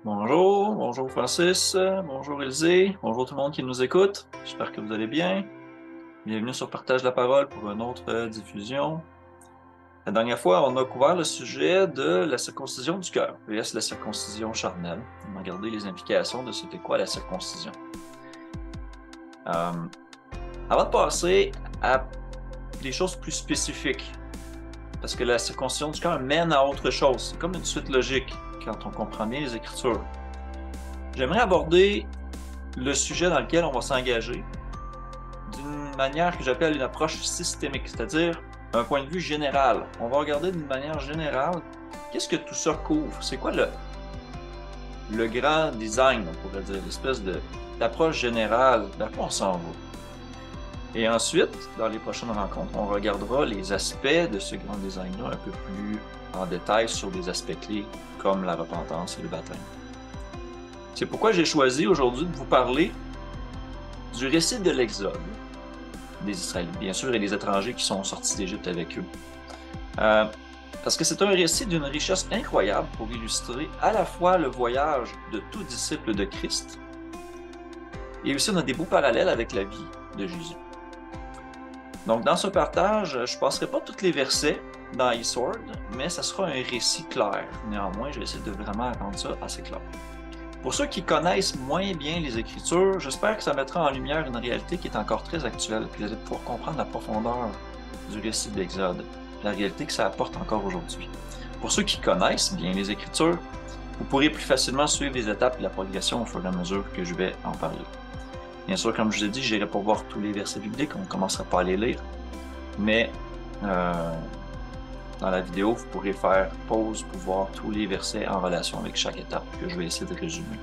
Bonjour, bonjour Francis, bonjour Élisée, bonjour tout le monde qui nous écoute. J'espère que vous allez bien. Bienvenue sur Partage la parole pour une autre diffusion. La dernière fois, on a couvert le sujet de la circoncision du cœur, vs la circoncision charnelle. On a regardé les implications de ce qu'est quoi la circoncision. Euh, Avant de passer à des choses plus spécifiques, parce que la circoncision du cœur mène à autre chose. C'est comme une suite logique quand on comprend bien les Écritures. J'aimerais aborder le sujet dans lequel on va s'engager d'une manière que j'appelle une approche systémique, c'est-à-dire un point de vue général. On va regarder d'une manière générale qu'est-ce que tout ça couvre. C'est quoi le grand design, on pourrait dire, l'espèce d'approche générale, vers quoi on s'en va. Et ensuite, dans les prochaines rencontres, on regardera les aspects de ce grand design-là un peu plus en détail sur des aspects clés comme la repentance et le baptême. C'est pourquoi j'ai choisi aujourd'hui de vous parler du récit de l'Exode des Israélites, bien sûr, et des étrangers qui sont sortis d'Égypte avec eux. Parce que c'est un récit d'une richesse incroyable pour illustrer à la fois le voyage de tout disciple de Christ et aussi on a des beaux parallèles avec la vie de Jésus. Donc, dans ce partage, je ne passerai pas tous les versets dans eSword, mais ça sera un récit clair. Néanmoins, je vais essayer de vraiment rendre ça assez clair. Pour ceux qui connaissent moins bien les Écritures, j'espère que ça mettra en lumière une réalité qui est encore très actuelle, puis vous allez pouvoir comprendre la profondeur du récit de l'Exode, la réalité que ça apporte encore aujourd'hui. Pour ceux qui connaissent bien les Écritures, vous pourrez plus facilement suivre les étapes et la progression au fur et à mesure que je vais en parler. Bien sûr, comme je vous ai dit, je n'irai pas voir tous les versets bibliques, on ne commencera pas à les lire, mais dans la vidéo, vous pourrez faire pause pour voir tous les versets en relation avec chaque étape que je vais essayer de résumer.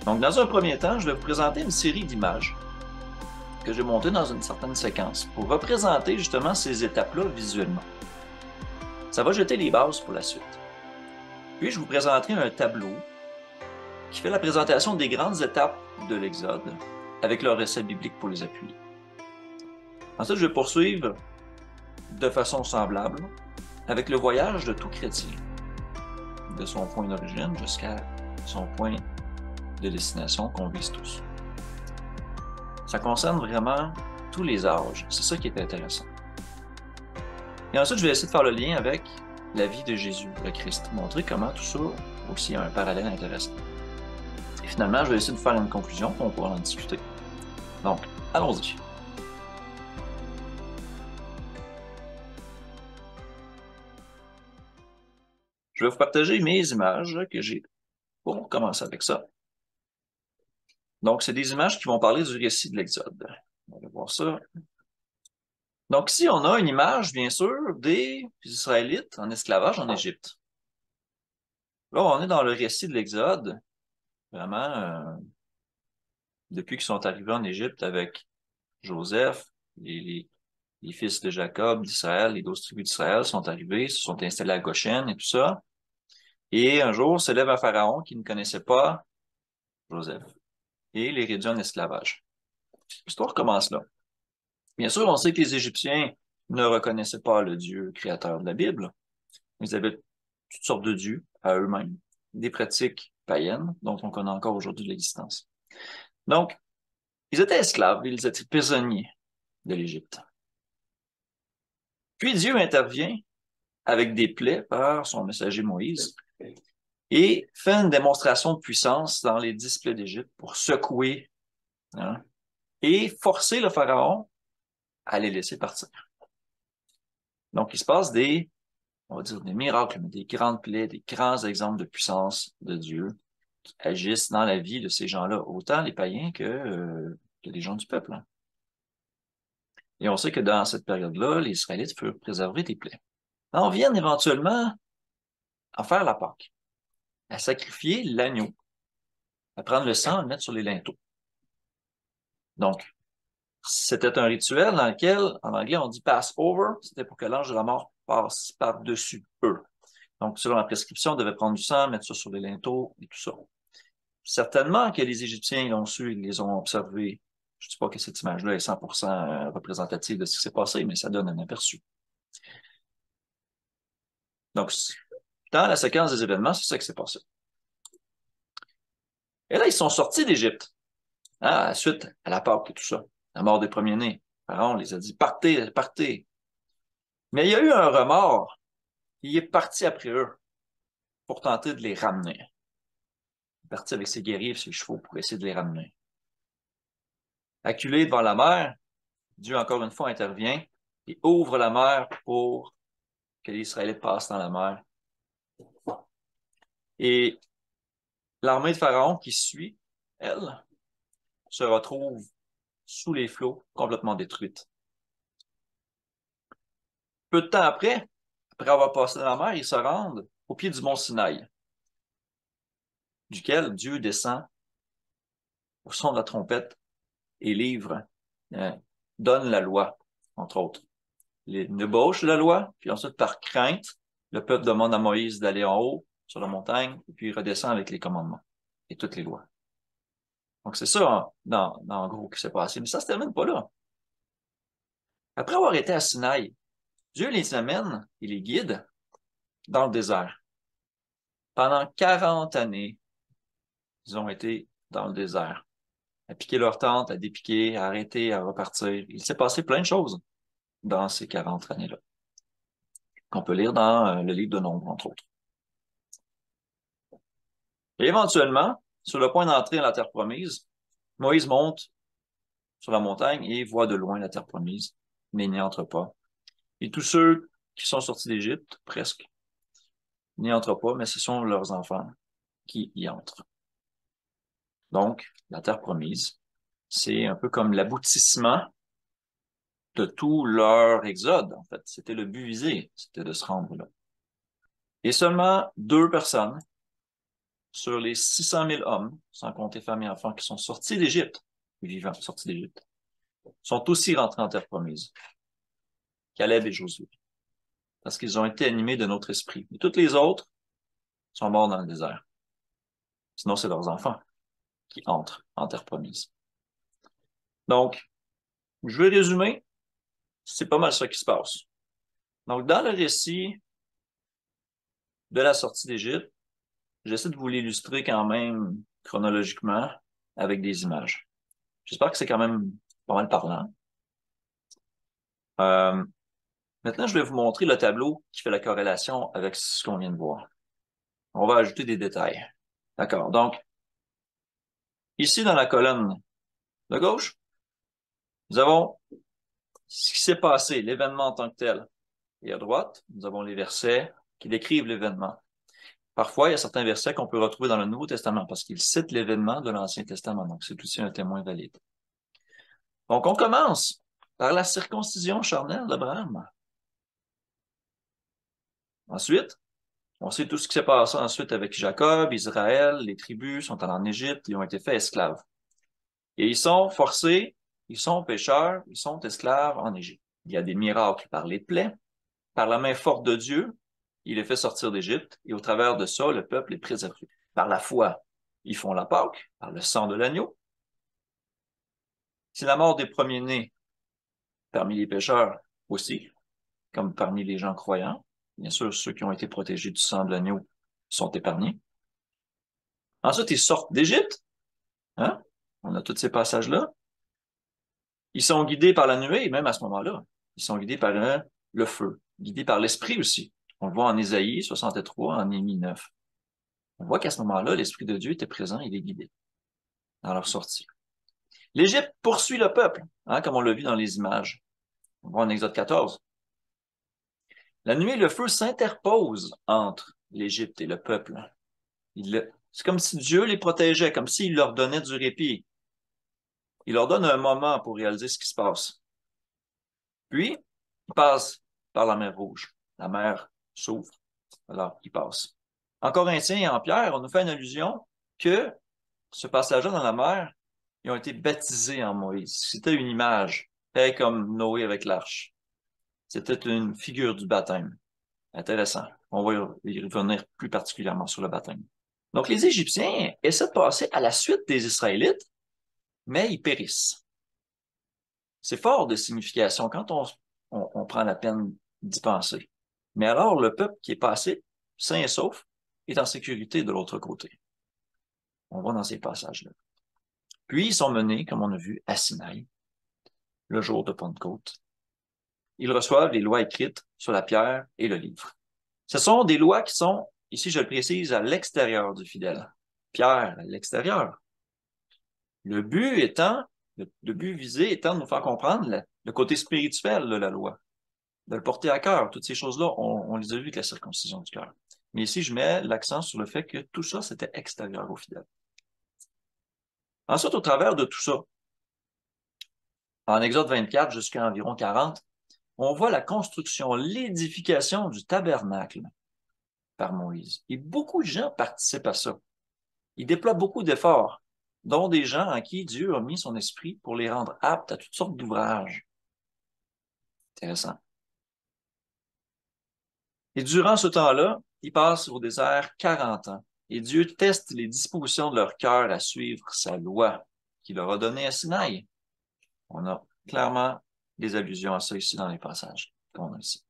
Donc, dans un premier temps, je vais vous présenter une série d'images que j'ai montées dans une certaine séquence pour représenter justement ces étapes-là visuellement. Ça va jeter les bases pour la suite. Puis, je vous présenterai un tableau qui fait la présentation des grandes étapes de l'Exode avec leur récit biblique pour les appuyer. Ensuite, je vais poursuivre de façon semblable avec le voyage de tout chrétien, de son point d'origine jusqu'à son point de destination qu'on vise tous. Ça concerne vraiment tous les âges. C'est ça qui est intéressant. Et ensuite, je vais essayer de faire le lien avec la vie de Jésus, le Christ, montrer comment tout ça aussi a un parallèle intéressant. Et finalement, je vais essayer de faire une conclusion, on pourra en discuter. Donc, allons-y. Je vais vous partager mes images que j'ai pour commencer avec ça. Donc, c'est des images qui vont parler du récit de l'Exode. On va voir ça. Donc, ici, on a une image, bien sûr, des Israélites en esclavage en Égypte. Là, on est dans le récit de l'Exode, vraiment, depuis qu'ils sont arrivés en Égypte avec Joseph, les fils de Jacob, d'Israël, les 12 tribus d'Israël sont arrivés, se sont installés à Goshen et tout ça. Et un jour, se lève un pharaon qui ne connaissait pas Joseph et les réduit en esclavage. L'histoire commence là. Bien sûr, on sait que les Égyptiens ne reconnaissaient pas le Dieu créateur de la Bible. Ils avaient toutes sortes de dieux à eux-mêmes, des pratiques païennes dont on connaît encore aujourd'hui l'existence. Donc, ils étaient esclaves, ils étaient prisonniers de l'Égypte. Puis Dieu intervient avec des plaies par son messager Moïse et fait une démonstration de puissance dans les 10 plaies d'Égypte pour secouer et forcer le pharaon à les laisser partir. Donc, il se passe on va dire des miracles, mais des grandes plaies, des grands exemples de puissance de Dieu qui agissent dans la vie de ces gens-là, autant les païens que les gens du peuple. Et on sait que dans cette période-là, les Israélites furent préservés des plaies. On vient éventuellement à faire la Pâque, à sacrifier l'agneau, à prendre le sang, à le mettre sur les linteaux. Donc, c'était un rituel dans lequel, en anglais, on dit Passover, c'était pour que l'ange de la mort passe par-dessus eux. Donc, selon la prescription, on devait prendre du sang, mettre ça sur les linteaux et tout ça. Certainement que les Égyptiens l'ont su, ils les ont observés. Je ne dis pas que cette image-là est 100% représentative de ce qui s'est passé, mais ça donne un aperçu. Donc, dans la séquence des événements, c'est ça qui s'est passé. Et là, ils sont sortis d'Égypte. Hein, suite à la Pâque et tout ça, la mort des premiers-nés. Pharaon les a dit, partez, partez. Mais il y a eu un remords. Il est parti après eux pour tenter de les ramener. Il est parti avec ses guerriers et ses chevaux pour essayer de les ramener. Acculé devant la mer, Dieu encore une fois intervient et ouvre la mer pour que les Israélites passent dans la mer. Et l'armée de Pharaon qui suit, elle, se retrouve sous les flots, complètement détruite. Peu de temps après avoir passé dans la mer, ils se rendent au pied du mont Sinaï, duquel Dieu descend au son de la trompette et livre, euh, donne la loi, entre autres. Il débauche la loi, puis ensuite, par crainte, le peuple demande à Moïse d'aller en haut, sur la montagne, et puis il redescend avec les commandements et toutes les lois. Donc, c'est ça, en gros, qui s'est passé. Mais ça se termine pas là. Après avoir été à Sinaï, Dieu les amène et les guide dans le désert. Pendant 40 années, ils ont été dans le désert, à piquer leur tente, à dépiquer, à arrêter, à repartir. Il s'est passé plein de choses dans ces 40 années-là, qu'on peut lire dans le livre de Nombres, entre autres. Et éventuellement, sur le point d'entrer dans la terre promise, Moïse monte sur la montagne et voit de loin la terre promise, mais il n'y entre pas. Et tous ceux qui sont sortis d'Égypte, presque, n'y entrent pas, mais ce sont leurs enfants qui y entrent. Donc, la terre promise, c'est un peu comme l'aboutissement de tout leur exode, en fait. C'était le but visé, c'était de se rendre là. Et seulement 2 personnes sur les 600 000 hommes, sans compter femmes et enfants, qui sont sortis d'Égypte, vivants, sortis d'Égypte, sont aussi rentrés en terre promise. Caleb et Josué. Parce qu'ils ont été animés de notre esprit. Et toutes les autres sont morts dans le désert. Sinon, c'est leurs enfants qui entrent en terre promise. Donc, je vais résumer. C'est pas mal ça qui se passe. Donc, dans le récit de la sortie d'Égypte, j'essaie de vous l'illustrer quand même chronologiquement avec des images. J'espère que c'est quand même pas mal parlant. Euh, Maintenant, je vais vous montrer le tableau qui fait la corrélation avec ce qu'on vient de voir. On va ajouter des détails. D'accord. Donc, ici, dans la colonne de gauche, nous avons ce qui s'est passé, l'événement en tant que tel. Et à droite, nous avons les versets qui décrivent l'événement. Parfois, il y a certains versets qu'on peut retrouver dans le Nouveau Testament parce qu'ils citent l'événement de l'Ancien Testament. Donc, c'est aussi un témoin valide. Donc, on commence par la circoncision charnelle d'Abraham. Ensuite, on sait tout ce qui s'est passé ensuite avec Jacob, Israël, les tribus sont allés en Égypte, ils ont été faits esclaves. Et ils sont forcés, ils sont pécheurs, ils sont esclaves en Égypte. Il y a des miracles par les plaies, par la main forte de Dieu, il les fait sortir d'Égypte, et au travers de ça, le peuple est préservé. Par la foi, ils font la Pâque, par le sang de l'agneau. C'est la mort des premiers-nés parmi les pécheurs aussi, comme parmi les gens croyants. Bien sûr, ceux qui ont été protégés du sang de l'agneau sont épargnés. Ensuite, ils sortent d'Égypte. Hein? On a tous ces passages-là. Ils sont guidés par la nuée, et même à ce moment-là, ils sont guidés par le feu, guidés par l'Esprit aussi. On le voit en Ésaïe 63, en Néhémie 9. On voit qu'à ce moment-là, l'Esprit de Dieu était présent, il les guidait dans leur sortie. L'Égypte poursuit le peuple, hein, comme on l'a vu dans les images. On voit en Exode 14. La nuée et le feu s'interposent entre l'Égypte et le peuple. C'est comme si Dieu les protégeait, comme s'il leur donnait du répit. Il leur donne un moment pour réaliser ce qui se passe. Puis, ils passent par la mer Rouge. La mer s'ouvre, alors ils passent. En Corinthiens et en Pierre, on nous fait une allusion que ce passage-là dans la mer, ils ont été baptisés en Moïse. C'était une image, pareil comme Noé avec l'arche. C'était une figure du baptême. Intéressant. On va y revenir plus particulièrement sur le baptême. Donc, les Égyptiens essaient de passer à la suite des Israélites, mais ils périssent. C'est fort de signification quand on prend la peine d'y penser. Mais alors, le peuple qui est passé, sain et sauf, est en sécurité de l'autre côté. On va dans ces passages-là. Puis, ils sont menés, comme on a vu, à Sinaï, le jour de Pentecôte. Ils reçoivent les lois écrites sur la pierre et le livre. Ce sont des lois qui sont, ici je le précise, à l'extérieur du fidèle. Pierre, à l'extérieur. Le but étant, le but visé étant de nous faire comprendre le côté spirituel de la loi, de le porter à cœur. Toutes ces choses-là, on les a vues avec la circoncision du cœur. Mais ici, je mets l'accent sur le fait que tout ça, c'était extérieur au fidèle. Ensuite, au travers de tout ça, en Exode 24 jusqu'à environ 40, on voit la construction, l'édification du tabernacle par Moïse. Et beaucoup de gens participent à ça. Ils déploient beaucoup d'efforts, dont des gens en qui Dieu a mis son esprit pour les rendre aptes à toutes sortes d'ouvrages. Intéressant. Et durant ce temps-là, ils passent au désert 40 ans. Et Dieu teste les dispositions de leur cœur à suivre sa loi qu'il leur a donnée à Sinaï. On a clairement des allusions à ça ici dans les passages qu'on a ici.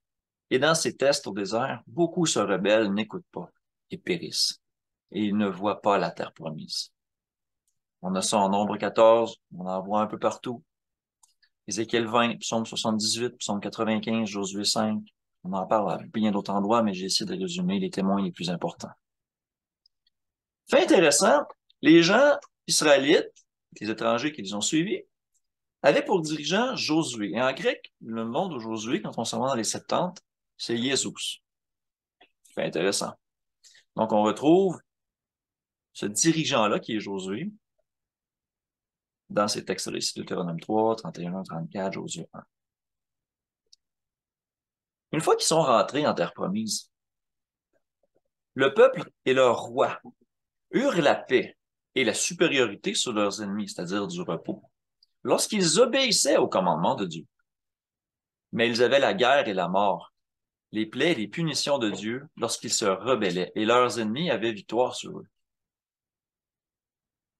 Et dans ces tests au désert, beaucoup se rebellent, n'écoutent pas et périssent. Et ils ne voient pas la terre promise. On a ça en Nombre 14, on en voit un peu partout. Ézéchiel 20, Psaume 78, Psaume 95, Josué 5. On en parle à bien d'autres endroits, mais j'ai essayé de résumer les témoins les plus importants. Fait intéressant, les gens israélites, les étrangers qui les ont suivis, avaient pour dirigeant Josué. Et en grec, le nom de Josué, quand on s'en va dans les Septante, c'est Jésus. Fait intéressant. Donc, on retrouve ce dirigeant-là qui est Josué dans ces textes-là, ici, Deutéronome 3, 31, 34, Josué 1. Une fois qu'ils sont rentrés en terre promise, le peuple et leur roi eurent la paix et la supériorité sur leurs ennemis, c'est-à-dire du repos, lorsqu'ils obéissaient au commandement de Dieu. Mais ils avaient la guerre et la mort, les plaies et les punitions de Dieu lorsqu'ils se rebellaient, et leurs ennemis avaient victoire sur eux.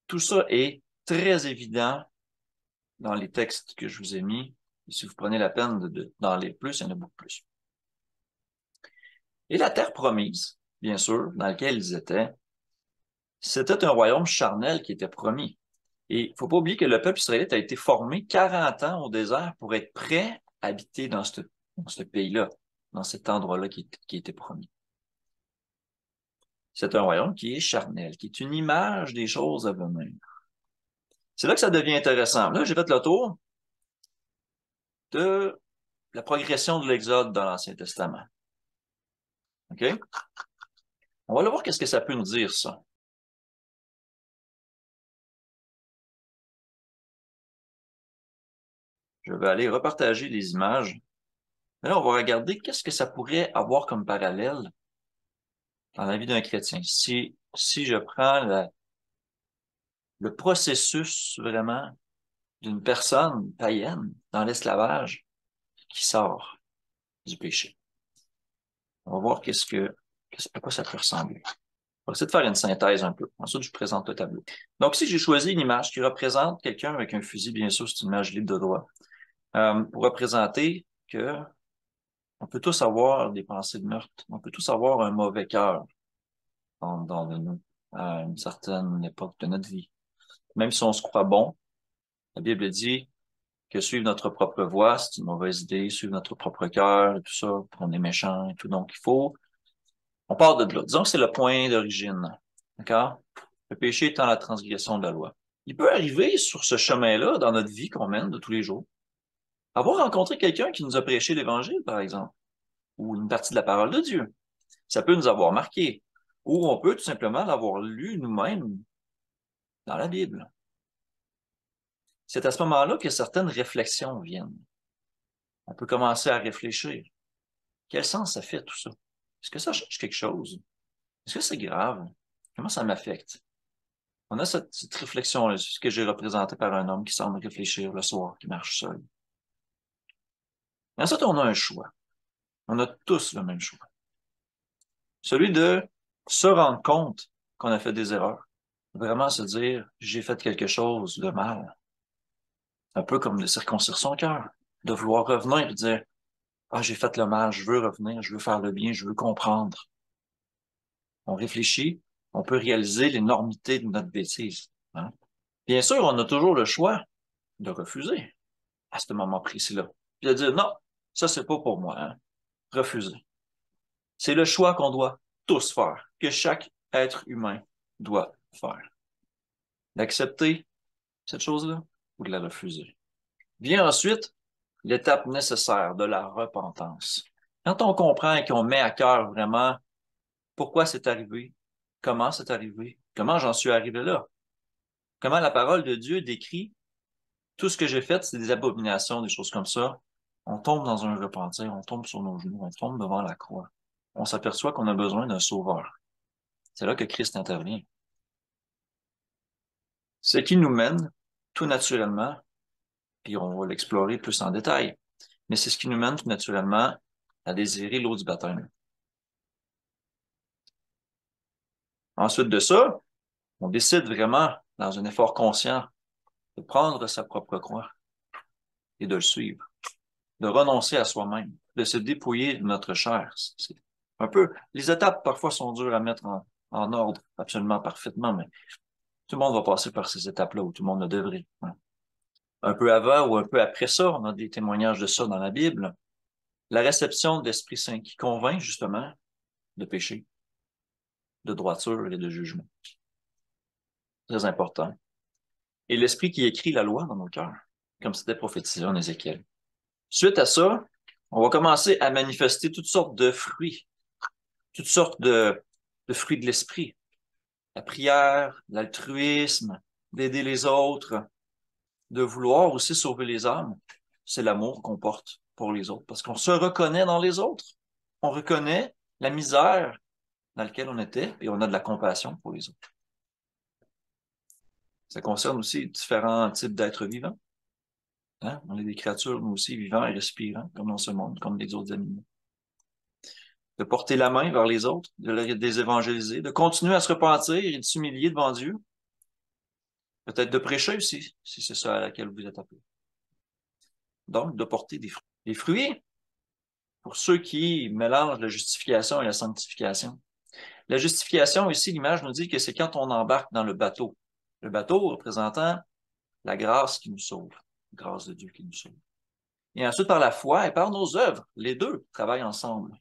Tout ça est très évident dans les textes que je vous ai mis. Et si vous prenez la peine d'en lire plus, il y en a beaucoup plus. Et la terre promise, bien sûr, dans laquelle ils étaient, c'était un royaume charnel qui était promis. Et il ne faut pas oublier que le peuple israélite a été formé 40 ans au désert pour être prêt à habiter dans ce pays-là, dans cet endroit-là qui était promis. C'est un royaume qui est charnel, qui est une image des choses à venir. C'est là que ça devient intéressant. Là, j'ai fait le tour de la progression de l'Exode dans l'Ancien Testament. OK? On va aller voir qu'est-ce que ça peut nous dire, ça. Je vais aller repartager les images. Mais là, on va regarder qu'est-ce que ça pourrait avoir comme parallèle dans la vie d'un chrétien. Si je prends le processus vraiment d'une personne païenne dans l'esclavage qui sort du péché. On va voir à quoi ça peut ressembler. On va essayer de faire une synthèse un peu. Ensuite, je vous présente le tableau. Donc, ici, j'ai choisi une image qui représente quelqu'un avec un fusil, bien sûr, c'est une image libre de droit, pour représenter que on peut tous avoir des pensées de meurtre. On peut tous avoir un mauvais cœur dans nous à une certaine époque de notre vie. Même si on se croit bon, la Bible dit que suivre notre propre voie, c'est une mauvaise idée, suivre notre propre cœur et tout ça, on est méchant et tout. Donc, on part de là. Disons que c'est le point d'origine. D'accord? Le péché étant la transgression de la loi. Il peut arriver sur ce chemin-là, dans notre vie qu'on mène de tous les jours, avoir rencontré quelqu'un qui nous a prêché l'Évangile, par exemple, ou une partie de la parole de Dieu. Ça peut nous avoir marqué. Ou on peut tout simplement l'avoir lu nous-mêmes dans la Bible. C'est à ce moment-là que certaines réflexions viennent. On peut commencer à réfléchir. Quel sens ça fait tout ça? Est-ce que ça change quelque chose? Est-ce que c'est grave? Comment ça m'affecte? On a cette réflexion-là, ce que j'ai représenté par un homme qui semble réfléchir le soir, qui marche seul. Et ensuite, on a un choix. On a tous le même choix. Celui de se rendre compte qu'on a fait des erreurs. Vraiment se dire, j'ai fait quelque chose de mal. Un peu comme de circoncire son cœur. De vouloir revenir et dire, ah, j'ai fait le mal, je veux revenir, je veux faire le bien, je veux comprendre. On réfléchit, on peut réaliser l'énormité de notre bêtise. Hein? Bien sûr, on a toujours le choix de refuser à ce moment précis-là. Puis de dire non, ça, c'est pas pour moi. Hein? Refuser. C'est le choix qu'on doit tous faire, que chaque être humain doit faire. D'accepter cette chose-là ou de la refuser. Vient ensuite l'étape nécessaire de la repentance. Quand on comprend et qu'on met à cœur vraiment pourquoi c'est arrivé, comment c'est arrivé, comment j'en suis arrivé là, comment la parole de Dieu décrit tout ce que j'ai fait, c'est des abominations, des choses comme ça. On tombe dans un repentir, on tombe sur nos genoux, on tombe devant la croix. On s'aperçoit qu'on a besoin d'un sauveur. C'est là que Christ intervient. Ce qui nous mène, tout naturellement, puis on va l'explorer plus en détail, mais c'est ce qui nous mène tout naturellement à désirer l'eau du baptême. Ensuite de ça, on décide vraiment, dans un effort conscient, de prendre sa propre croix et de le suivre, de renoncer à soi-même, de se dépouiller de notre chair. C'est un peu, les étapes parfois sont dures à mettre en ordre absolument parfaitement, mais tout le monde va passer par ces étapes-là où tout le monde le devrait. Hein. Un peu avant ou un peu après ça, on a des témoignages de ça dans la Bible. La réception de l'Esprit Saint qui convainc justement de péché, de droiture et de jugement. Très important. Et l'Esprit qui écrit la loi dans nos cœurs, comme c'était prophétisé en Ézéchiel. Suite à ça, on va commencer à manifester toutes sortes de fruits, toutes sortes de fruits de l'Esprit. La prière, l'altruisme, d'aider les autres, de vouloir aussi sauver les âmes. C'est l'amour qu'on porte pour les autres, parce qu'on se reconnaît dans les autres. On reconnaît la misère dans laquelle on était et on a de la compassion pour les autres. Ça concerne aussi différents types d'êtres vivants. Hein? On est des créatures, nous aussi, vivants et respirants, comme dans ce monde, comme les autres animaux. De porter la main vers les autres, de les évangéliser, de continuer à se repentir et de s'humilier devant Dieu. Peut-être de prêcher aussi, si c'est ça à laquelle vous êtes appelés. Donc, de porter des fruits. Les fruits, pour ceux qui mélangent la justification et la sanctification. La justification, ici, l'image nous dit que c'est quand on embarque dans le bateau. Le bateau représentant la grâce qui nous sauve, la grâce de Dieu qui nous sauve. Et ensuite, par la foi et par nos œuvres, les deux travaillent ensemble.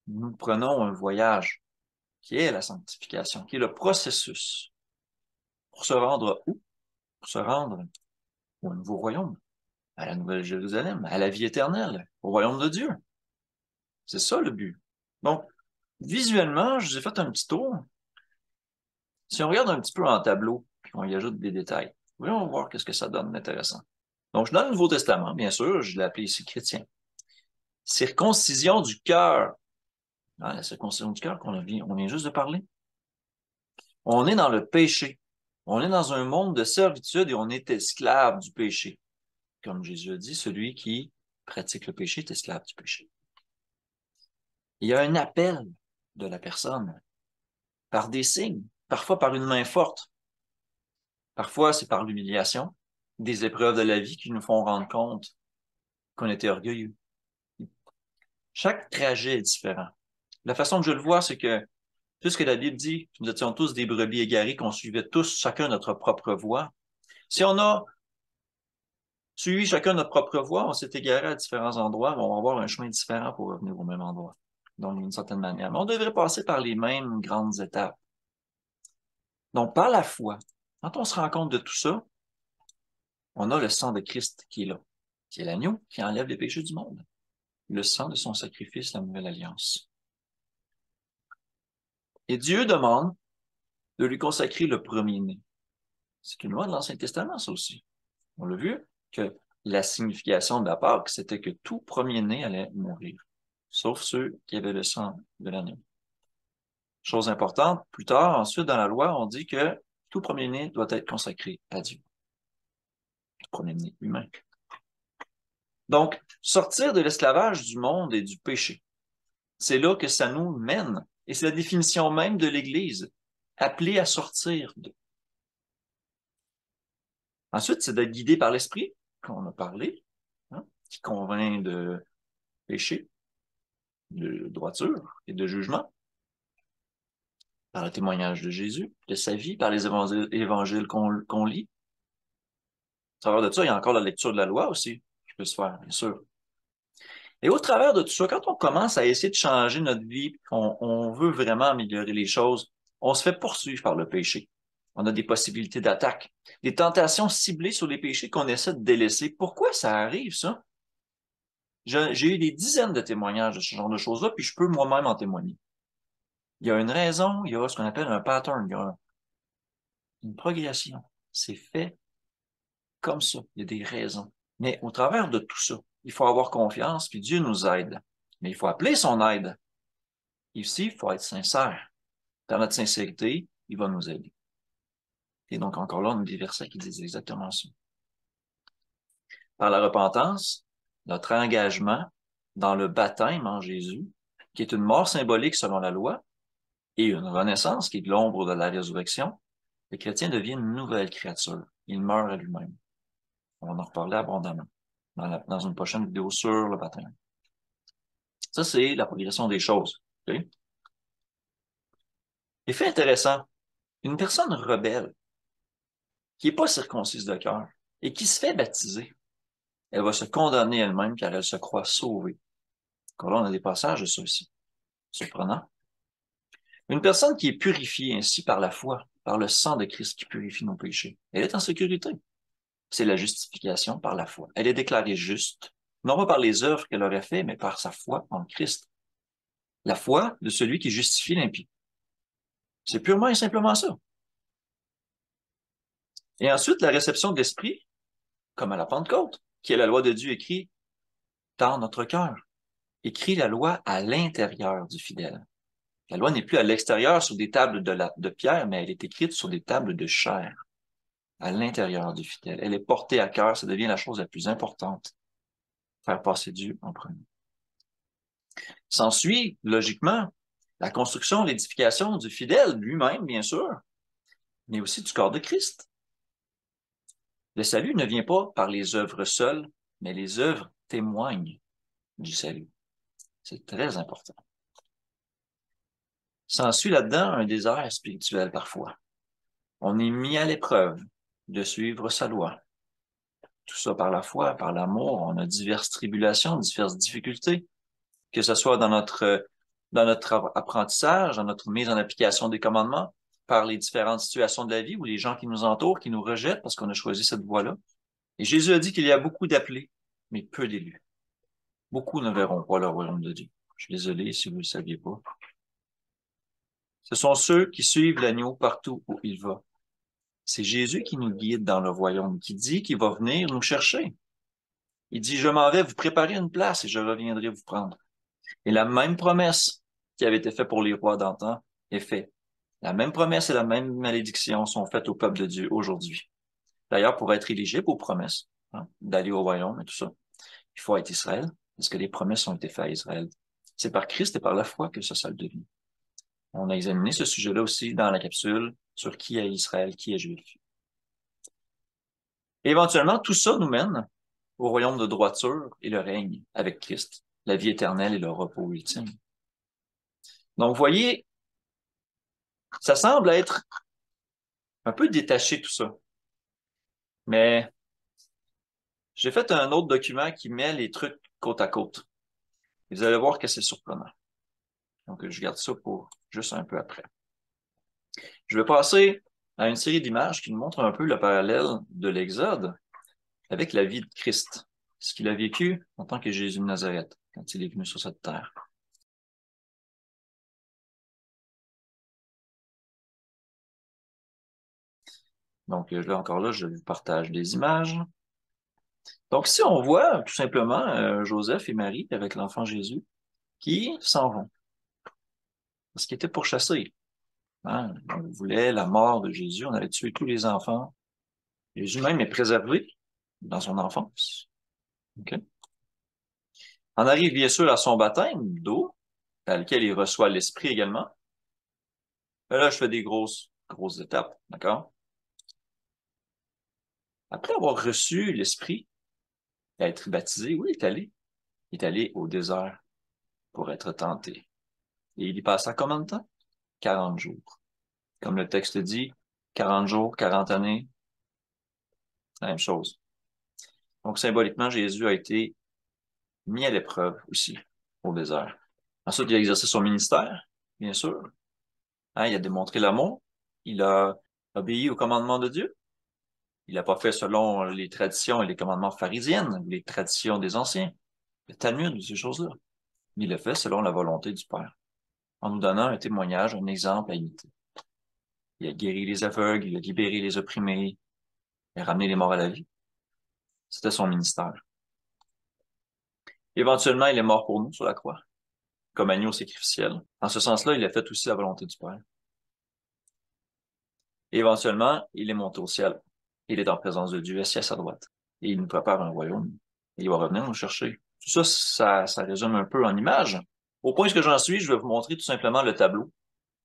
Nous prenons un voyage qui est la sanctification, qui est le processus pour se rendre où? Pour se rendre au nouveau royaume, à la Nouvelle Jérusalem, à la vie éternelle, au royaume de Dieu. C'est ça le but. Donc, visuellement, je vous ai fait un petit tour. Si on regarde un petit peu en tableau, puis on y ajoute des détails, voyons voir qu'est-ce que ça donne d'intéressant. Donc, je suis dans le Nouveau Testament, bien sûr, je l'ai appelé ici chrétien. Circoncision du cœur. Ah, la circoncision du cœur on vient juste de parler. On est dans le péché. On est dans un monde de servitude et on est esclave du péché. Comme Jésus a dit, celui qui pratique le péché est esclave du péché. Il y a un appel de la personne par des signes, parfois par une main forte. Parfois, c'est par l'humiliation, des épreuves de la vie qui nous font rendre compte qu'on était orgueilleux. Chaque trajet est différent. La façon que je le vois, c'est que puisque la Bible dit que nous étions tous des brebis égarées, qu'on suivait tous chacun notre propre voie, si on a suivi chacun notre propre voie, on s'est égaré à différents endroits, mais on va avoir un chemin différent pour revenir au même endroit, donc d'une certaine manière. Mais on devrait passer par les mêmes grandes étapes. Donc, par la foi, quand on se rend compte de tout ça, on a le sang de Christ qui est là, qui est l'agneau qui enlève les péchés du monde. Le sang de son sacrifice, la nouvelle alliance. Et Dieu demande de lui consacrer le premier-né. C'est une loi de l'Ancien Testament, ça aussi. On l'a vu que la signification de la Pâque, c'était que tout premier-né allait mourir, sauf ceux qui avaient le sang de l'agneau. Chose importante, plus tard, ensuite, dans la loi, on dit que tout premier-né doit être consacré à Dieu. Tout premier-né humain. Donc, sortir de l'esclavage du monde et du péché, c'est là que ça nous mène. Et c'est la définition même de l'Église, appelée à sortir de. Ensuite, c'est d'être guidé par l'Esprit, qu'on a parlé, hein, qui convainc de péché, de droiture et de jugement. Par le témoignage de Jésus, de sa vie, par les évangiles qu'on lit. Au travers de ça, il y a encore la lecture de la loi aussi, qui peut se faire, bien sûr. Et au travers de tout ça, quand on commence à essayer de changer notre vie, on veut vraiment améliorer les choses, on se fait poursuivre par le péché. On a des possibilités d'attaque, des tentations ciblées sur les péchés qu'on essaie de délaisser. Pourquoi ça arrive, ça? J'ai eu des dizaines de témoignages de ce genre de choses-là, puis je peux moi-même en témoigner. Il y a une raison, il y a ce qu'on appelle un pattern, il y a une progression. C'est fait comme ça. Il y a des raisons. Mais au travers de tout ça, il faut avoir confiance, puis Dieu nous aide. Mais il faut appeler son aide. Ici, il faut être sincère. Dans notre sincérité, il va nous aider. Et donc, encore là, on a des versets qui disent exactement ça. Par la repentance, notre engagement dans le baptême en Jésus, qui est une mort symbolique selon la loi, et une renaissance qui est de l'ombre de la résurrection, le chrétien devient une nouvelle créature. Il meurt à lui-même. On va en reparler abondamment dans une prochaine vidéo sur le baptême. Ça, c'est la progression des choses. Okay? Effet intéressant, une personne rebelle qui n'est pas circoncise de cœur et qui se fait baptiser, elle va se condamner elle-même car elle se croit sauvée. Donc là, on a des passages de ça aussi. Surprenant. Une personne qui est purifiée ainsi par la foi, par le sang de Christ qui purifie nos péchés, elle est en sécurité. C'est la justification par la foi. Elle est déclarée juste, non pas par les œuvres qu'elle aurait fait, mais par sa foi en Christ. La foi de celui qui justifie l'impie. C'est purement et simplement ça. Et ensuite, la réception de l'Esprit, comme à la Pentecôte, qui est la loi de Dieu écrite dans notre cœur. Écrit la loi à l'intérieur du fidèle. La loi n'est plus à l'extérieur sur des tables de pierre, mais elle est écrite sur des tables de chair, à l'intérieur du fidèle. Elle est portée à cœur, ça devient la chose la plus importante. Faire passer Dieu en premier. S'ensuit, logiquement, la construction, l'édification du fidèle lui-même, bien sûr, mais aussi du corps de Christ. Le salut ne vient pas par les œuvres seules, mais les œuvres témoignent du salut. C'est très important. S'ensuit là-dedans un désert spirituel parfois. On est mis à l'épreuve de suivre sa loi. Tout ça par la foi, par l'amour. On a diverses tribulations, diverses difficultés, que ce soit dans notre apprentissage, dans notre mise en application des commandements, par les différentes situations de la vie ou les gens qui nous entourent, qui nous rejettent parce qu'on a choisi cette voie-là. Et Jésus a dit qu'il y a beaucoup d'appelés, mais peu d'élus. Beaucoup ne verront pas le royaume de Dieu. Je suis désolé si vous ne le saviez pas. Ce sont ceux qui suivent l'agneau partout où il va. C'est Jésus qui nous guide dans le royaume, qui dit qu'il va venir nous chercher. Il dit, je m'en vais vous préparer une place et je reviendrai vous prendre. Et la même promesse qui avait été faite pour les rois d'antan est faite. La même promesse et la même malédiction sont faites au peuple de Dieu aujourd'hui. D'ailleurs, pour être éligible aux promesses, d'aller au royaume et tout ça, il faut être Israël, parce que les promesses ont été faites à Israël. C'est par Christ et par la foi que ça le devient. On a examiné ce sujet-là aussi dans la capsule sur qui est Israël, qui est juif. Et éventuellement, tout ça nous mène au royaume de droiture et le règne avec Christ, la vie éternelle et le repos ultime. Donc, vous voyez, ça semble être un peu détaché tout ça. Mais j'ai fait un autre document qui met les trucs côte à côte. Et vous allez voir que c'est surprenant. Donc, je garde ça pour juste un peu après. Je vais passer à une série d'images qui nous montrent un peu le parallèle de l'Exode avec la vie de Christ, ce qu'il a vécu en tant que Jésus de Nazareth quand il est venu sur cette terre. Donc là encore là, je vous partage des images. Donc si on voit tout simplement Joseph et Marie avec l'enfant Jésus qui s'en vont parce qu'ils étaient pourchassés. Hein? On voulait la mort de Jésus, on allait tuer tous les enfants. Jésus même est préservé dans son enfance. Okay? On arrive bien sûr à son baptême d'eau, dans lequel il reçoit l'Esprit également. Mais là, je fais des grosses étapes, d'accord? Après avoir reçu l'Esprit, être baptisé, oui, il est allé au désert pour être tenté. Et il y passa combien de temps? 40 jours. Comme le texte dit, 40 jours, 40 années, la même chose. Donc, symboliquement, Jésus a été mis à l'épreuve aussi au désert. Ensuite, il a exercé son ministère, bien sûr. Hein, il a démontré l'amour. Il a obéi aux commandements de Dieu. Il n'a pas fait selon les traditions et les commandements pharisiennes, les traditions des anciens, le Talmud, ces choses-là. Mais il l'a fait selon la volonté du Père, en nous donnant un témoignage, un exemple à imiter. Il a guéri les aveugles, il a libéré les opprimés, il a ramené les morts à la vie. C'était son ministère. Éventuellement, il est mort pour nous sur la croix, comme agneau sacrificiel. En ce sens-là, il a fait aussi la volonté du Père. Et éventuellement, il est monté au ciel. Il est en présence de Dieu, assis à sa droite. Et il nous prépare un royaume. Et il va revenir nous chercher. Tout ça, ça résume un peu en images. Au point que j'en suis, je vais vous montrer tout simplement le tableau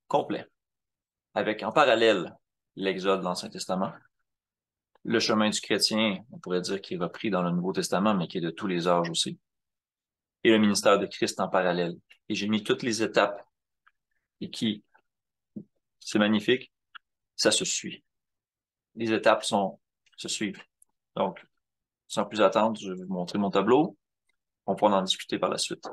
complet, avec en parallèle l'Exode de l'Ancien Testament, le chemin du chrétien, on pourrait dire qu'il est repris dans le Nouveau Testament, mais qui est de tous les âges aussi, et le ministère de Christ en parallèle. Et j'ai mis toutes les étapes, et c'est magnifique, ça se suit. Les étapes se suivent. Donc, sans plus attendre, je vais vous montrer mon tableau. On pourra en discuter par la suite.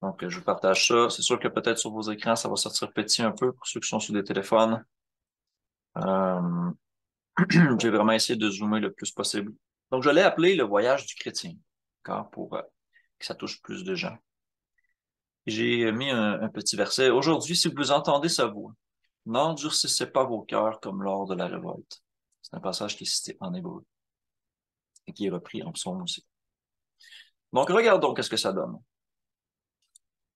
Donc, je vous partage ça. C'est sûr que peut-être sur vos écrans, ça va sortir petit un peu pour ceux qui sont sur des téléphones. Euh, j'ai vraiment essayé de zoomer le plus possible. Donc, je l'ai appelé le voyage du chrétien, d'accord, pour que ça touche plus de gens. J'ai mis un petit verset. Aujourd'hui, si vous entendez sa voix, n'endurcissez pas vos cœurs comme lors de la révolte. C'est un passage qui est cité en hébreu et qui est repris en psaume aussi. Donc, regardons qu'est-ce que ça donne.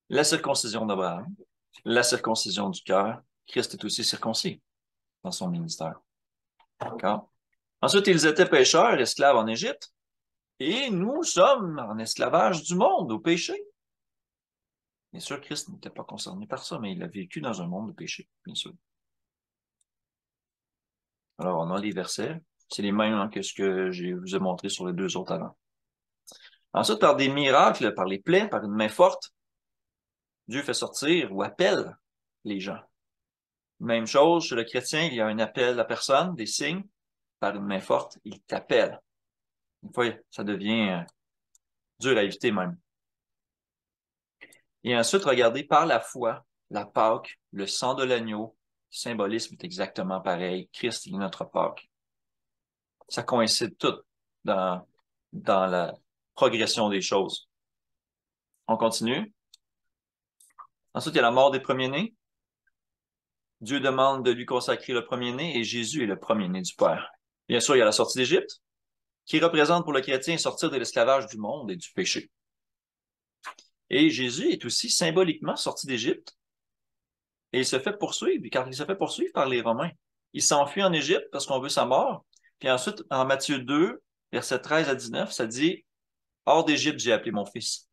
La circoncision d'Abraham, la circoncision du cœur. Christ est aussi circoncis dans son ministère. D'accord? Ensuite, ils étaient pécheurs, esclaves en Égypte, et nous sommes en esclavage du monde, au péché. Bien sûr, Christ n'était pas concerné par ça, mais il a vécu dans un monde de péché, bien sûr. Alors, on a les versets. C'est les mêmes que ce que je vous ai montré sur les deux autres avant. Ensuite, par des miracles, par les plaies, par une main forte, Dieu fait sortir ou appelle les gens. Même chose, chez le chrétien, il y a un appel à la personne, des signes, par une main forte, il t'appelle. Une fois, ça devient dur à éviter même. Et ensuite, regardez, par la foi, la Pâque, le sang de l'agneau, le symbolisme est exactement pareil. Christ est notre Pâque. Ça coïncide tout dans la progression des choses. On continue. Ensuite, il y a la mort des premiers-nés. Dieu demande de lui consacrer le premier-né et Jésus est le premier-né du Père. Bien sûr, il y a la sortie d'Égypte, qui représente pour le chrétien sortir de l'esclavage du monde et du péché. Et Jésus est aussi symboliquement sorti d'Égypte et il se fait poursuivre, car il se fait poursuivre par les Romains. Il s'enfuit en Égypte parce qu'on veut sa mort. Puis ensuite, en Matthieu 2, versets 13 à 19, ça dit « Hors d'Égypte, j'ai appelé mon fils ».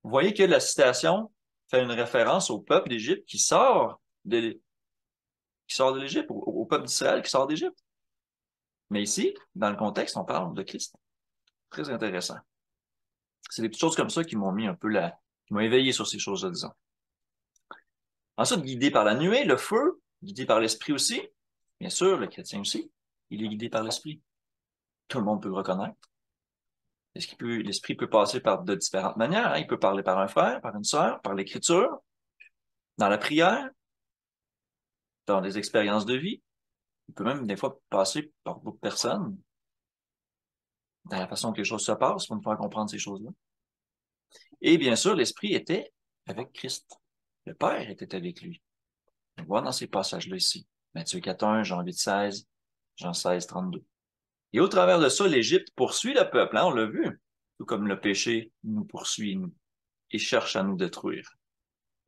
Vous voyez que la citation fait une référence au peuple d'Égypte qui sort de l'Égypte, au peuple d'Israël qui sort d'Égypte. Mais ici, dans le contexte, on parle de Christ. Très intéressant. C'est des petites choses comme ça qui m'ont mis un peu qui m'ont éveillé sur ces choses-là, disons. Ensuite, guidé par la nuée, le feu, guidé par l'esprit aussi. Bien sûr, le chrétien aussi, il est guidé par l'esprit. Tout le monde peut le reconnaître. L'esprit peut passer par de différentes manières. Hein. Il peut parler par un frère, par une sœur, par l'écriture, dans la prière, dans des expériences de vie. Il peut même des fois passer par d'autres personnes, dans la façon que les choses se passent, pour nous faire comprendre ces choses-là. Et bien sûr, l'esprit était avec Christ. Le Père était avec lui. On voit dans ces passages-là ici. Matthieu 4:1, Jean 8:16, Jean 16:32. Et au travers de ça, l'Égypte poursuit le peuple, hein, on l'a vu. Tout comme le péché nous poursuit, nous, et cherche à nous détruire.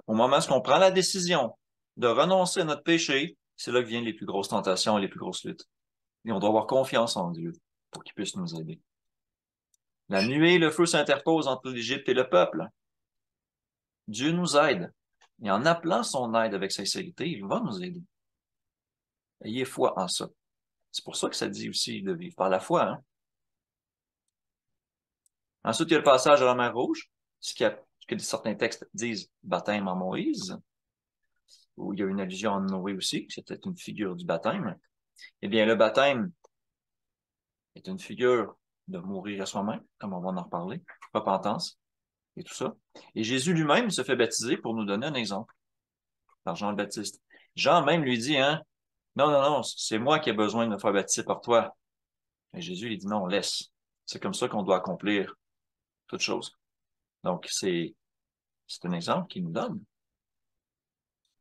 Au moment où on prend la décision de renoncer à notre péché, c'est là que viennent les plus grosses tentations et les plus grosses luttes. Et on doit avoir confiance en Dieu pour qu'il puisse nous aider. La nuée et le feu s'interposent entre l'Égypte et le peuple. Dieu nous aide. Et en appelant son aide avec sincérité, il va nous aider. Ayez foi en ça. C'est pour ça que ça dit aussi de vivre par la foi. Hein? Ensuite, il y a le passage à la mer Rouge, ce que certains textes disent baptême en Moïse, où il y a une allusion à Noé aussi, que c'était une figure du baptême. Eh bien, le baptême est une figure de mourir à soi-même, comme on va en reparler, repentance et tout ça. Et Jésus lui-même se fait baptiser pour nous donner un exemple, par Jean le Baptiste. Jean même lui dit, hein, non, non, non, c'est moi qui ai besoin de me faire baptiser par toi. Et Jésus lui dit, non, laisse. C'est comme ça qu'on doit accomplir toute chose. Donc, c'est un exemple qu'il nous donne.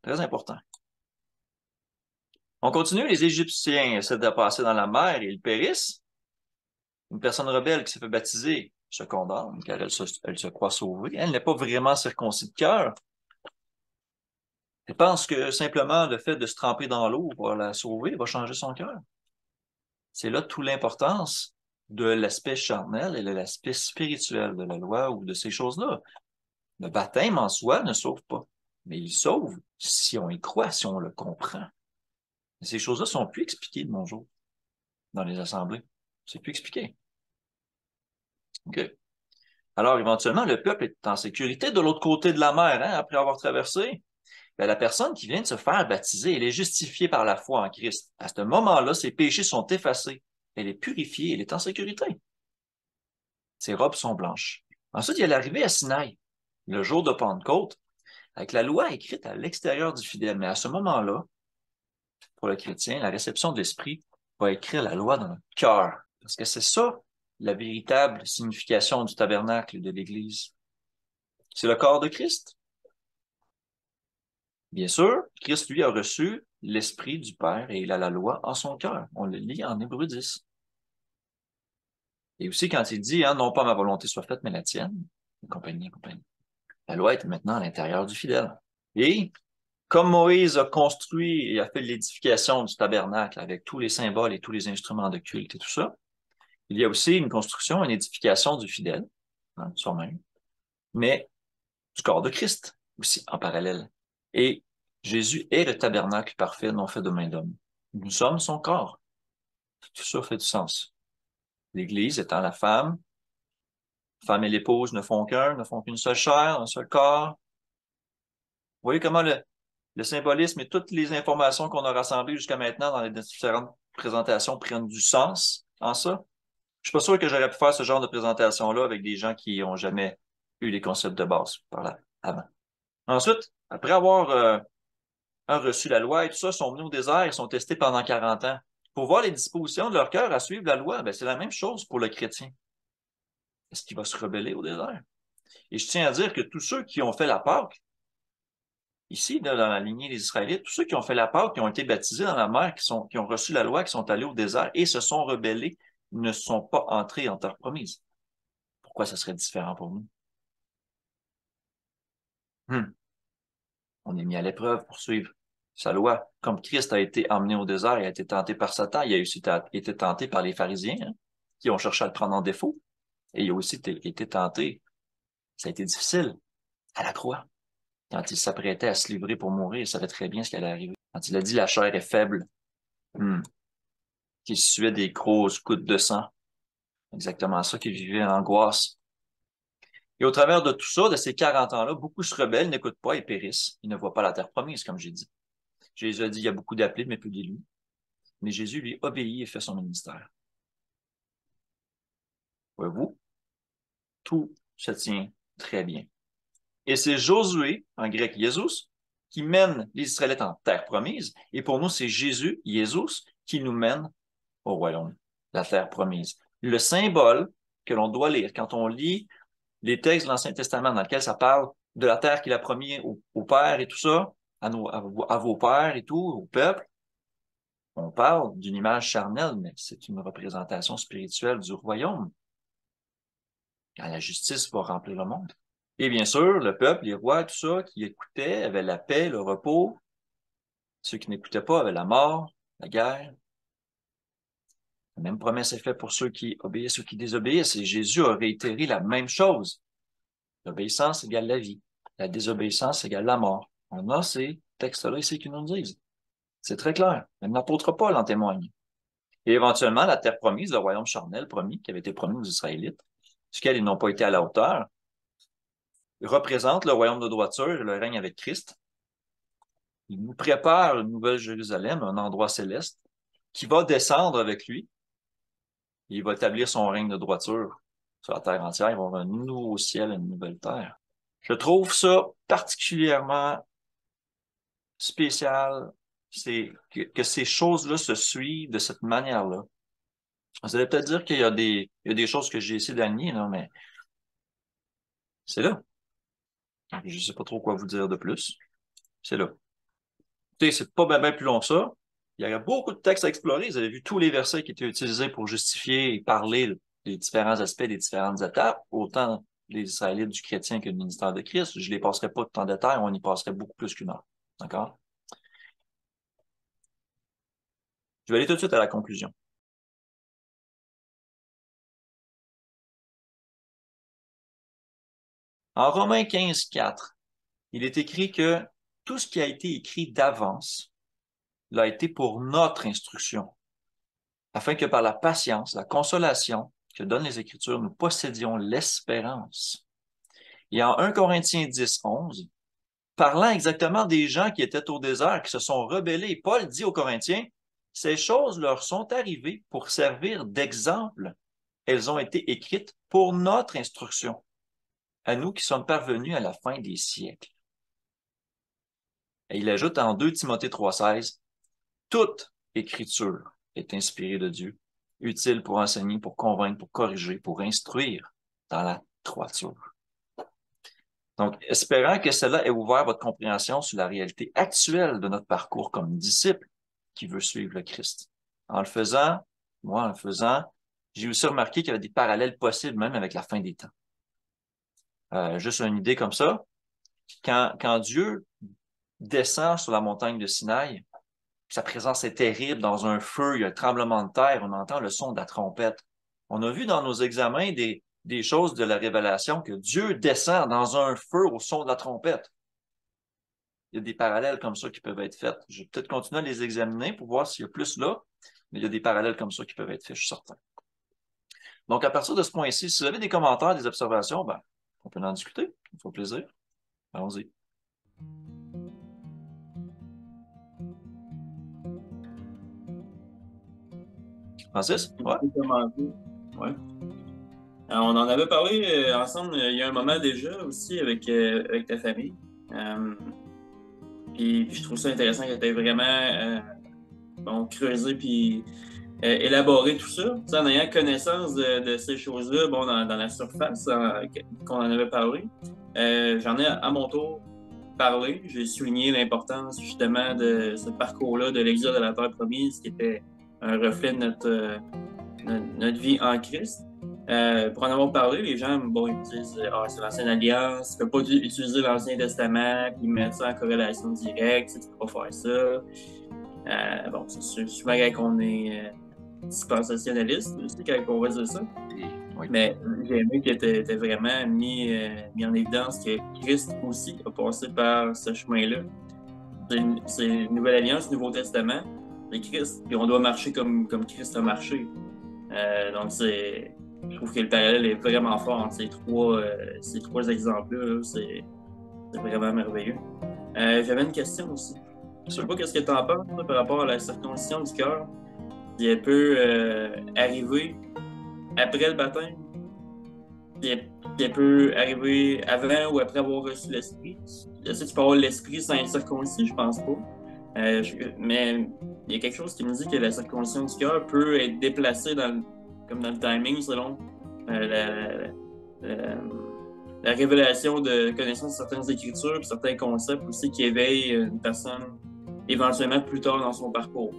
Très important. On continue, les Égyptiens essaient de passer dans la mer et ils périssent. Une personne rebelle qui s'est fait baptiser se condamne, car elle se croit sauvée. Elle n'est pas vraiment circoncis de cœur. Elle pense que simplement le fait de se tremper dans l'eau va la sauver, va changer son cœur. C'est là toute l'importance de l'aspect charnel et de l'aspect spirituel de la loi ou de ces choses-là. Le baptême en soi ne sauve pas, mais il sauve si on y croit, si on le comprend. Et ces choses-là sont plus expliquées de nos jours dans les assemblées. C'est plus expliqué. OK. Alors, éventuellement, le peuple est en sécurité de l'autre côté de la mer, hein, après avoir traversé. Ben, la personne qui vient de se faire baptiser, elle est justifiée par la foi en Christ. À ce moment-là, ses péchés sont effacés. Elle est purifiée, elle est en sécurité. Ses robes sont blanches. Ensuite, il y a l'arrivée à Sinaï, le jour de Pentecôte, avec la loi écrite à l'extérieur du fidèle. Mais à ce moment-là, pour le chrétien, la réception de l'Esprit va écrire la loi dans notre cœur. Parce que c'est ça, la véritable signification du tabernacle et de l'Église. C'est le corps de Christ. Bien sûr, Christ, lui, a reçu l'Esprit du Père et il a la loi en son cœur. On le lit en Hébreux 10. Et aussi quand il dit, hein, non pas ma volonté soit faite, mais la tienne, et compagnie, et compagnie. La loi est maintenant à l'intérieur du fidèle. Et comme Moïse a construit et a fait l'édification du tabernacle avec tous les symboles et tous les instruments de culte et tout ça, il y a aussi une construction, une édification du fidèle, hein, soi-même, mais du corps de Christ aussi en parallèle. Et Jésus est le tabernacle parfait, non fait de main d'homme. Nous sommes son corps. Tout ça fait du sens. L'Église étant la femme et l'épouse ne font qu'un, ne font qu'une seule chair, un seul corps. Vous voyez comment le symbolisme et toutes les informations qu'on a rassemblées jusqu'à maintenant dans les différentes présentations prennent du sens en ça? Je suis pas sûr que j'aurais pu faire ce genre de présentation-là avec des gens qui n'ont jamais eu les concepts de base par là, avant. Ensuite, après avoir reçu la loi et tout ça, sont venus au désert et sont testés pendant 40 ans. Pour voir les dispositions de leur cœur à suivre la loi, ben, c'est la même chose pour le chrétien. Est-ce qu'il va se rebeller au désert? Et je tiens à dire que tous ceux qui ont fait la Pâque, ici, là, dans la lignée des Israélites, tous ceux qui ont fait la Pâque, qui ont été baptisés dans la mer, qui ont reçu la loi, qui sont allés au désert et se sont rebellés, ne sont pas entrés en terre promise. Pourquoi ça serait différent pour nous? On est mis à l'épreuve pour suivre sa loi. Comme Christ a été emmené au désert et a été tenté par Satan, il a aussi été tenté par les pharisiens, hein, qui ont cherché à le prendre en défaut. Et il a aussi été tenté. Ça a été difficile à la croix. Quand il s'apprêtait à se livrer pour mourir, il savait très bien ce qui allait arriver. Quand il a dit la chair est faible, qu'il suait des grosses gouttes de sang. Exactement ça, qu'il vivait en angoisse. Et au travers de tout ça, de ces 40 ans-là, beaucoup se rebellent, n'écoutent pas et périssent. Ils ne voient pas la terre promise, comme j'ai dit. Jésus a dit, il y a beaucoup d'appelés, mais peu d'élus. Mais Jésus, lui, obéit et fait son ministère. Voyez-vous, tout se tient très bien. Et c'est Josué, en grec Jésus, qui mène les Israélites en terre promise. Et pour nous, c'est Jésus, Jésus, qui nous mène au royaume, la terre promise. Le symbole que l'on doit lire quand on lit les textes de l'Ancien Testament dans lesquels ça parle de la terre qu'il a promis au Père et tout ça, à vos pères et tout, au peuple, on parle d'une image charnelle, mais c'est une représentation spirituelle du royaume, quand la justice va remplir le monde. Et bien sûr, le peuple, les rois, tout ça, qui écoutaient, avaient la paix, le repos. Ceux qui n'écoutaient pas avaient la mort, la guerre. La même promesse est faite pour ceux qui obéissent, ceux qui désobéissent. Et Jésus a réitéré la même chose. L'obéissance égale la vie. La désobéissance égale la mort. On a ces textes-là ici qui nous le disent. C'est très clair. Même l'apôtre Paul en témoigne. Et éventuellement, la terre promise, le royaume charnel promis, qui avait été promis aux Israélites, duquel ils n'ont pas été à la hauteur, représente le royaume de droiture et le règne avec Christ. Il nous prépare une nouvelle Jérusalem, un endroit céleste, qui va descendre avec lui. Il va établir son règne de droiture sur la terre entière. Il va y avoir un nouveau ciel, une nouvelle terre. Je trouve ça particulièrement spécial, c'est que ces choses-là se suivent de cette manière-là. Vous allez peut-être dire qu'il y a des choses que j'ai essayé d'aligner, là, mais c'est là. Je ne sais pas trop quoi vous dire de plus. C'est là. Écoutez, c'est pas bien plus long que ça. Il y a beaucoup de textes à explorer. Vous avez vu tous les versets qui étaient utilisés pour justifier et parler des différents aspects des différentes étapes, autant des Israélites, du chrétien que du ministère de Christ. Je ne les passerai pas tout en détail, on y passerait beaucoup plus qu'une heure. D'accord? Je vais aller tout de suite à la conclusion. En Romains 15:4, il est écrit que tout ce qui a été écrit d'avance l'a été pour notre instruction, afin que par la patience, la consolation que donnent les Écritures, nous possédions l'espérance. Et en 1 Corinthiens 10:11, parlant exactement des gens qui étaient au désert, qui se sont rebellés, Paul dit aux Corinthiens, ces choses leur sont arrivées pour servir d'exemple. Elles ont été écrites pour notre instruction, à nous qui sommes parvenus à la fin des siècles. Et il ajoute en 2 Timothée 3:16, toute écriture est inspirée de Dieu, utile pour enseigner, pour convaincre, pour corriger, pour instruire dans la droiture. Donc, espérant que cela ait ouvert votre compréhension sur la réalité actuelle de notre parcours comme disciple qui veut suivre le Christ. En le faisant, j'ai aussi remarqué qu'il y avait des parallèles possibles même avec la fin des temps. Juste une idée comme ça. Quand Dieu descend sur la montagne de Sinaï, sa présence est terrible dans un feu, il y a un tremblement de terre, on entend le son de la trompette. On a vu dans nos examens des choses de la révélation que Dieu descend dans un feu au son de la trompette. Il y a des parallèles comme ça qui peuvent être faits. Je vais peut-être continuer à les examiner pour voir s'il y a plus là, mais il y a des parallèles comme ça qui peuvent être faits, je suis certain. Donc, à partir de ce point-ci, si vous avez des commentaires, des observations, ben, on peut en discuter. Ça me fait plaisir. Allons-y. Francis? Ouais. Ouais. On en avait parlé ensemble il y a un moment déjà aussi avec ta famille. Puis je trouve ça intéressant que tu aies vraiment creusé puis élaboré tout ça. Tu sais, en ayant connaissance de ces choses-là, bon, dans la surface qu'on en avait parlé. J'en ai à mon tour parlé. J'ai souligné l'importance justement de ce parcours-là de l'exode de la terre promise qui était un reflet de notre vie en Christ. Pour en avoir parlé, les gens, bon, ils me disent c'est l'Ancienne Alliance, tu ne peux pas utiliser l'Ancien Testament puis mettre ça en corrélation directe, tu ne peux pas faire ça. Bon, c'est souvent quand on est dispensationaliste aussi, quand on va dire ça. Oui. Mais j'ai aimé que tu aies vraiment mis en évidence que Christ aussi a passé par ce chemin-là. C'est une nouvelle alliance, Nouveau Testament, c'est Christ, puis on doit marcher comme Christ a marché. Donc, je trouve que le parallèle est vraiment fort entre ces trois exemples-là. C'est vraiment merveilleux. J'avais une question aussi. Je sais pas qu'est-ce que tu en penses par rapport à la circoncision du cœur. Si elle peut arriver après le baptême, si elle peut arriver avant ou après avoir reçu l'Esprit. Est-ce que tu peux avoir l'Esprit sans être circoncis? Je pense pas. Mais il y a quelque chose qui me dit que la circoncision du cœur peut être déplacée comme dans le timing selon la révélation de connaissance de certaines écritures et certains concepts aussi qui éveillent une personne éventuellement plus tard dans son parcours.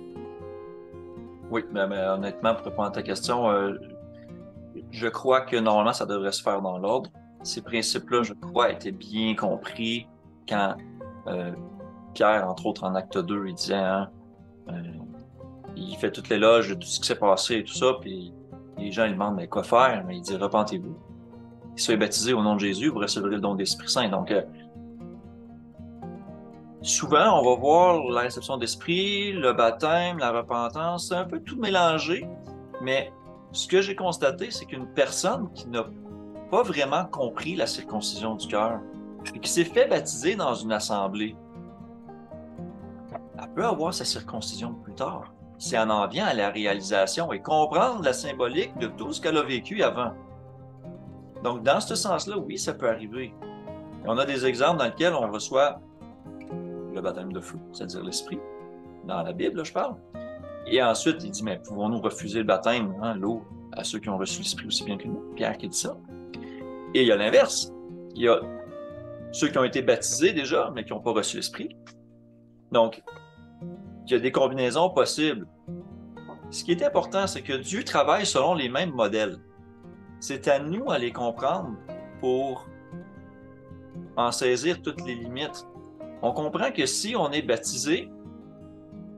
Oui, mais honnêtement, pour répondre à ta question, je crois que normalement, ça devrait se faire dans l'ordre. Ces principes-là, je crois, étaient bien compris quand Pierre, entre autres en Acte 2, il disait, il fait toute l'éloge de tout ce qui s'est passé et tout ça, puis les gens ils demandent mais quoi faire, mais il dit repentez-vous. Soyez baptisés au nom de Jésus, vous recevrez le don de l'Esprit Saint. Donc, souvent, on va voir la réception d'esprit, le baptême, la repentance, c'est un peu tout mélangé, mais ce que j'ai constaté, c'est qu'une personne qui n'a pas vraiment compris la circoncision du cœur et qui s'est fait baptiser dans une assemblée, elle peut avoir sa circoncision plus tard, si elle en vient à la réalisation et comprendre la symbolique de tout ce qu'elle a vécu avant. Donc, dans ce sens-là, oui, ça peut arriver. Et on a des exemples dans lesquels on reçoit le baptême de feu, c'est-à-dire l'esprit, dans la Bible, là, je parle. Et ensuite, il dit, mais pouvons-nous refuser le baptême, hein, l'eau, à ceux qui ont reçu l'esprit aussi bien que nous? Pierre qui dit ça. Et il y a l'inverse. Il y a ceux qui ont été baptisés déjà, mais qui n'ont pas reçu l'esprit. Donc, il y a des combinaisons possibles. Ce qui est important, c'est que Dieu travaille selon les mêmes modèles. C'est à nous à les comprendre pour en saisir toutes les limites. On comprend que si on est baptisé,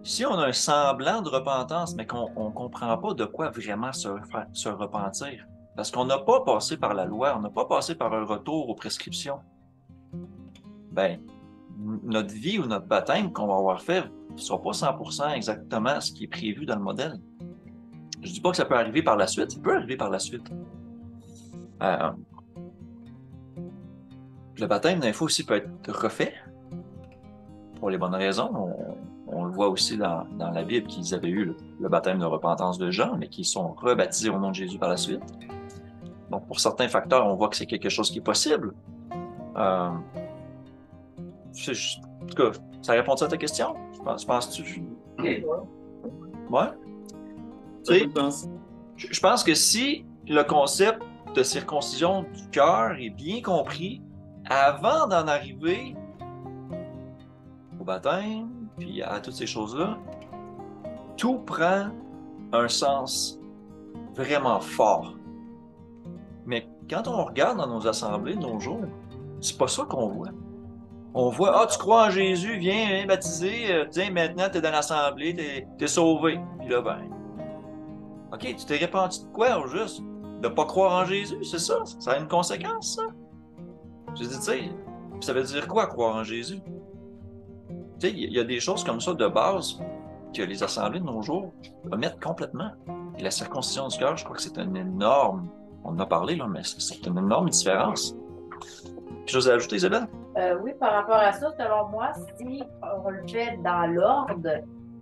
si on a un semblant de repentance, mais qu'on ne comprend pas de quoi vraiment se repentir, parce qu'on n'a pas passé par la loi, on n'a pas passé par un retour aux prescriptions, ben, notre vie ou notre baptême qu'on va avoir fait ne sera pas 100% exactement ce qui est prévu dans le modèle. Je ne dis pas que ça peut arriver par la suite, ça peut arriver par la suite. Le baptême, des fois aussi, peut être refait pour les bonnes raisons. On le voit aussi dans la Bible qu'ils avaient eu le baptême de repentance de Jean, mais qui sont rebaptisés au nom de Jésus par la suite. Donc, pour certains facteurs, on voit que c'est quelque chose qui est possible. En tout cas, ça répond à ta question? Penses-tu? Ouais. Ouais? Je pense que si le concept de circoncision du cœur est bien compris, avant d'en arriver au baptême, puis à toutes ces choses-là, tout prend un sens vraiment fort. Mais quand on regarde dans nos assemblées de nos jours, c'est pas ça qu'on voit. On voit, ah, tu crois en Jésus, viens baptiser, tiens, maintenant t'es dans l'assemblée, t'es sauvé. Puis là, ben, OK, tu t'es repenti de quoi, au juste? De pas croire en Jésus, c'est ça? Ça a une conséquence, ça? Je dis, tu sais, ça veut dire quoi, croire en Jésus? Tu sais, il y a des choses comme ça de base que les assemblées de nos jours omettent complètement. Et la circoncision du cœur, je crois que c'est un énorme, on en a parlé, là, mais c'est une énorme différence. Quelque chose à ajouter, Isabelle? Oui, par rapport à ça, selon moi, si on le fait dans l'ordre,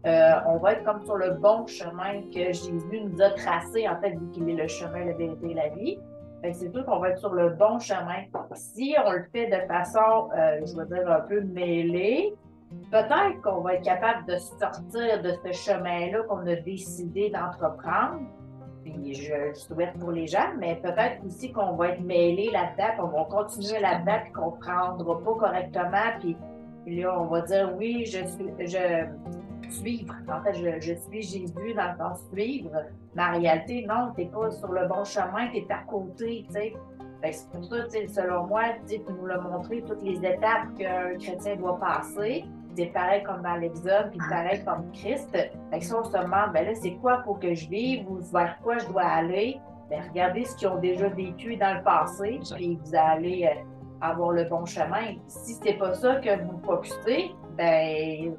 on va être comme sur le bon chemin que Jésus nous a tracé, en fait, vu qu'il est le chemin, la vérité et la vie. Fait que c'est sûr qu'on va être sur le bon chemin. Si on le fait de façon, je veux dire, un peu mêlée, peut-être qu'on va être capable de sortir de ce chemin-là qu'on a décidé d'entreprendre. Puis je souhaite pour les gens, mais peut-être aussi qu'on va être mêlés là-dedans, qu'on va continuer là-dedans, puis qu'on ne prendra pas correctement, puis là, on va dire oui, suivre. En fait, je suis Jésus dans le sens suivre. Mais en réalité, non, tu n'es pas sur le bon chemin, tu es à côté, tu sais. C'est pour ça, selon moi, tu nous l'as montré, toutes les étapes qu'un chrétien doit passer. C'est pareil comme dans l'Exode, puis pareil comme Christ. Fait que si on se demande, ben là, c'est quoi il faut que je vive ou vers quoi je dois aller? Ben, regardez ce qu'ils ont déjà vécu dans le passé, puis vous allez avoir le bon chemin. Si c'est pas ça que vous focusez, ben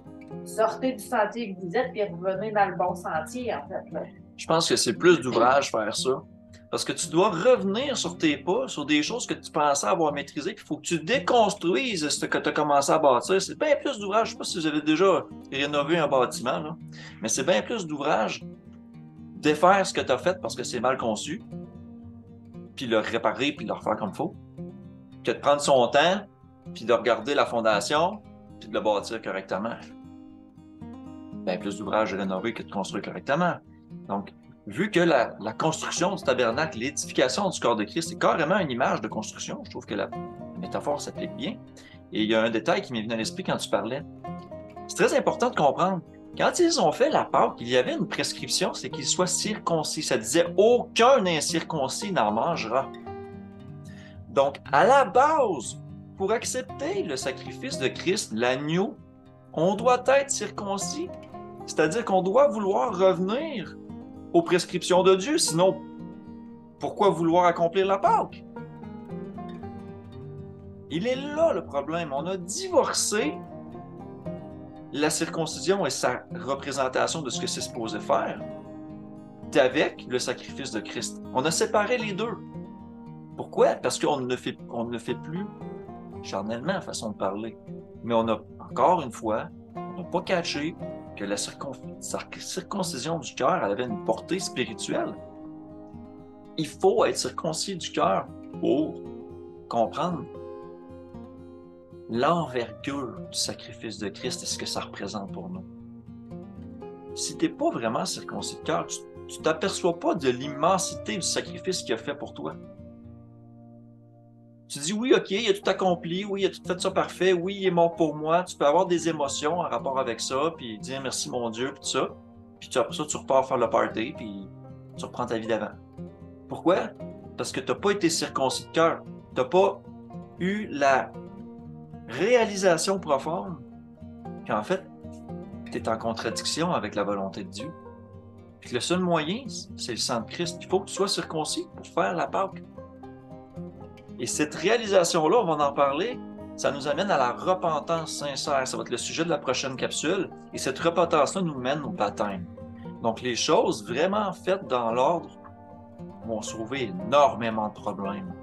sortez du sentier que vous êtes, puis revenez dans le bon sentier, en fait. Là. Je pense que c'est plus d'ouvrage faire ça. Parce que tu dois revenir sur tes pas, sur des choses que tu pensais avoir maîtrisées, puis il faut que tu déconstruises ce que tu as commencé à bâtir. C'est bien plus d'ouvrage. Je ne sais pas si vous avez déjà rénové un bâtiment, là, mais c'est bien plus d'ouvrage défaire ce que tu as fait parce que c'est mal conçu, puis le réparer, puis le refaire comme il faut, que de prendre son temps, puis de regarder la fondation, puis de le bâtir correctement. Bien plus d'ouvrage rénové que de construire correctement. Donc, vu que la construction du tabernacle, l'édification du corps de Christ, c'est carrément une image de construction, je trouve que la métaphore s'applique bien. Et il y a un détail qui m'est venu à l'esprit quand tu parlais. C'est très important de comprendre. Quand ils ont fait la Pâque, il y avait une prescription, c'est qu'ils soient circoncis. Ça disait « Aucun incirconcis n'en mangera ». Donc, à la base, pour accepter le sacrifice de Christ, l'agneau, on doit être circoncis. C'est-à-dire qu'on doit vouloir revenir aux prescriptions de Dieu. Sinon, pourquoi vouloir accomplir la Pâque? Il est là le problème. On a divorcé la circoncision et sa représentation de ce que c'est supposé faire d'avec le sacrifice de Christ. On a séparé les deux. Pourquoi? Parce qu'on on ne le fait plus charnellement, façon de parler. Mais on a, encore une fois, on n'a pas catché que la circoncision du cœur, elle avait une portée spirituelle. Il faut être circoncis du cœur pour comprendre l'envergure du sacrifice de Christ et ce que ça représente pour nous. Si tu n'es pas vraiment circoncis de cœur, tu ne t'aperçois pas de l'immensité du sacrifice qu'il a fait pour toi. Tu dis oui, OK, il a tout accompli, oui, il a tout fait ça parfait, oui, il est mort pour moi. Tu peux avoir des émotions en rapport avec ça, puis dire merci mon Dieu, puis tout ça. Puis après ça, tu repars faire le party, puis tu reprends ta vie d'avant. Pourquoi? Parce que tu n'as pas été circoncis de cœur. Tu n'as pas eu la réalisation profonde qu'en fait, tu es en contradiction avec la volonté de Dieu. Puis le seul moyen, c'est le sang de Christ. Il faut que tu sois circoncis pour faire la Pâque. Et cette réalisation-là, on va en parler, ça nous amène à la repentance sincère. Ça va être le sujet de la prochaine capsule. Et cette repentance-là nous mène au baptême. Donc, les choses vraiment faites dans l'ordre vont sauver énormément de problèmes.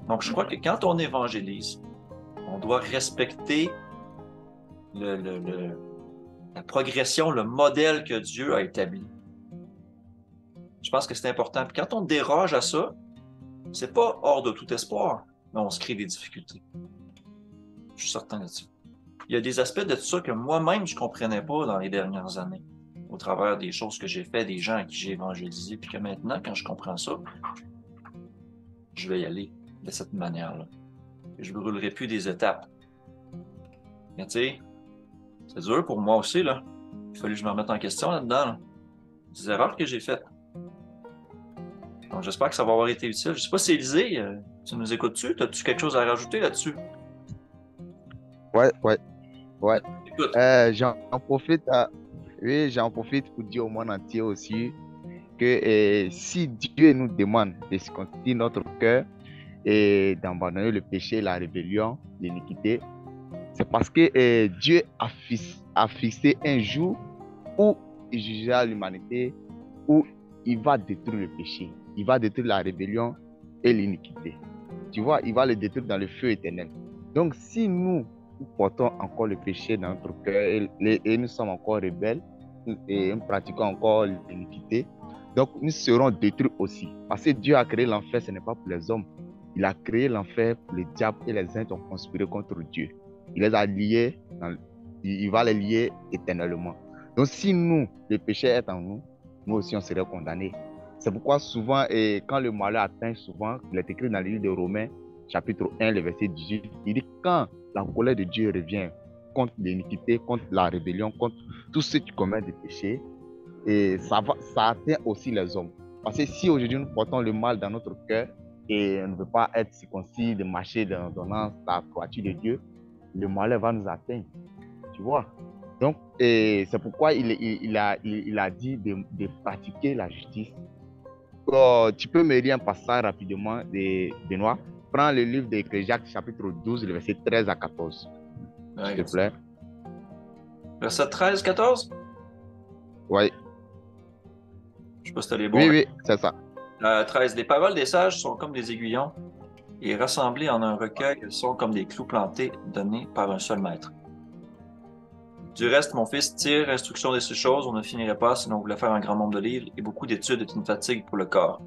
Donc, je crois que quand on évangélise, on doit respecter la progression, le modèle que Dieu a établi. Je pense que c'est important. Puis quand on déroge à ça, c'est pas hors de tout espoir, mais on se crée des difficultés. Je suis certain de ça. Il y a des aspects de tout ça que moi-même, je ne comprenais pas dans les dernières années, au travers des choses que j'ai faites, des gens à qui j'ai évangélisé, puis que maintenant, quand je comprends ça, je vais y aller de cette manière-là. Je ne brûlerai plus des étapes. Mais tu sais, c'est dur pour moi aussi, là. Il fallait que je me remette en question là-dedans, là. Des erreurs que j'ai faites. Donc, j'espère que ça va avoir été utile. Je ne sais pas si Élisée, tu nous écoutes-tu? As-tu quelque chose à rajouter là-dessus? Ouais. Écoute. J'en profite, oui, j'en profite pour dire au monde entier aussi que si Dieu nous demande de circoncire notre cœur et d'abandonner le péché, la rébellion, l'iniquité, c'est parce que Dieu a fixé un jour où il jugera l'humanité, où il va détruire le péché, il va détruire la rébellion et l'iniquité. Tu vois, il va le détruire dans le feu éternel. Donc, si nous portons encore le péché dans notre cœur et nous sommes encore rebelles et nous pratiquons encore l'iniquité, donc nous serons détruits aussi. Parce que Dieu a créé l'enfer, ce n'est pas pour les hommes. Il a créé l'enfer pour le diable et les anges ont conspiré contre Dieu. Il les a liés, il va les lier éternellement. Donc si nous, le péché est en nous, nous aussi on serait condamnés. C'est pourquoi souvent, et quand le malheur atteint souvent, il est écrit dans le livre de Romains, chapitre 1, le verset 18, il dit quand la colère de Dieu revient contre l'iniquité, contre la rébellion, contre tout ce qui commet des péchés, et ça atteint aussi les hommes. Parce que si aujourd'hui nous portons le mal dans notre cœur et on ne veut pas être circoncis, de marcher dans la droiture de Dieu, le malheur va nous atteindre. Tu vois? Donc, c'est pourquoi il a dit de pratiquer la justice. Tu peux me lire un passage rapidement, Benoît. Prends le livre d'Ecclésiaste, chapitre 12, le verset 13 à 14. S'il te plaît. Verset 13, 14? Oui. Je sais pas si t'as les bons. Oui, c'est ça. 13. Les paroles des sages sont comme des aiguillons et rassemblées en un recueil, elles sont comme des clous plantés donnés par un seul maître. Du reste, mon fils, tire instruction de ces choses, on ne finirait pas sinon on voulait faire un grand nombre de livres et beaucoup d'études est une fatigue pour le corps.